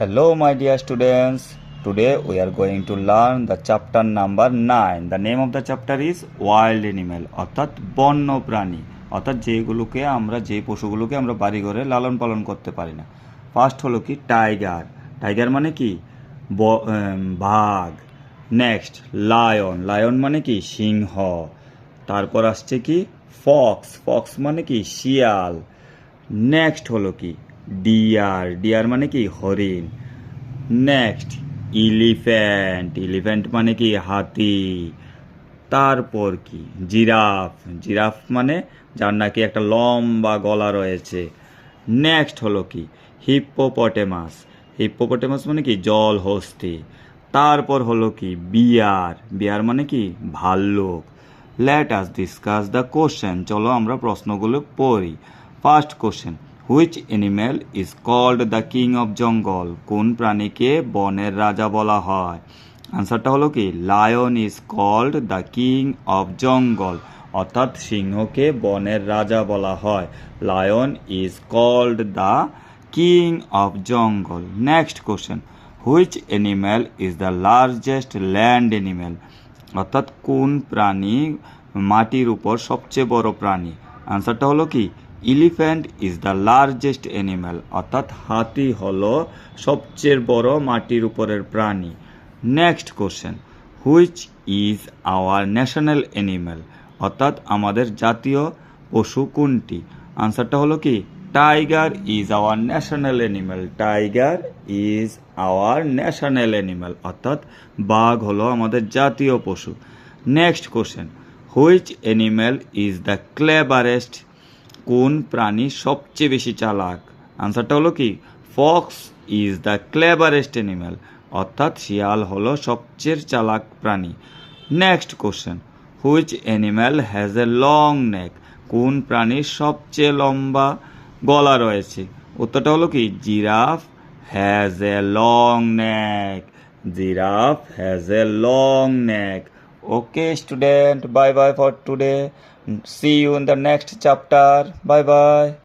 Hello, my dear students. Today we are going to learn the chapter number 9. The name of the chapter is Wild Animal, অর্থাৎ বন্য প্রাণী, অর্থাৎ যে পশুগুলোকে আমরা বাড়ি ঘরে লালন পালন করতে পারি না। ফার্স্ট হলো কি টাইগার। টাইগার মানে কি বাঘ। Next lion. লায়ন মানে কি সিংহ। তারপর আসছে কি ফক্স। ফক্স মানে কি শিয়াল। নেক্সট হলো কি ডিয়ার। ডিয়ার মানে কি হরিণ। Next elephant. ইলিফ্যান্ট মানে কি হাতি। তারপর কি জিরাফ। জিরাফ মানে যার নাকি একটা লম্বা গলা রয়েছে। নেক্সট হলো কি হিপ্পোপটেমাস। হিপ্পোপটেমাস মানে কি জলহস্তি। তারপর হলো কি বিয়ার। বিয়ার মানে কি ভাল্লুক। Let us discuss the question. চলো আমরা প্রশ্নগুলো পড়ি। First question, which animal is called the king of jungle? কোন প্রাণীকে বনের রাজা বলা হয়? আনসারটা হলো কি lion is called the king of jungle, অর্থাৎ সিংহকে বনের রাজা বলা হয়। Lion is called the king of jungle. Next question, which animal is the largest land animal? অর্থাৎ কোন প্রাণী মাটির উপর সবচেয়ে বড় প্রাণী? আনসারটা হলো কি elephant is the largest animal, অর্থাৎ হাতি হলো সবচেয়ে বড় মাটির উপরের প্রাণী। Next question, which is our national animal? অর্থাৎ আমাদের জাতীয় পশু কোনটি? আনসারটা হলো কি tiger is our national animal. Tiger is our national animal, অর্থাৎ বাঘ হলো আমাদের জাতীয় পশু। Next question, which animal is the cleverest? কোন প্রাণী সবচেয়ে বেশি চালাক? আনসারটা হলো কি Fox is the cleverest animal, অর্থাৎ শিয়াল হলো সবচেয়ে চালাক প্রাণী। Next question, which animal has a long neck? কোন প্রাণীর সবচেয়ে লম্বা গলা রয়েছে? উত্তরটা হলো কি giraffe has a long neck. Giraffe has a long neck. Okay, student, bye bye for today. See you in the next chapter. Bye bye.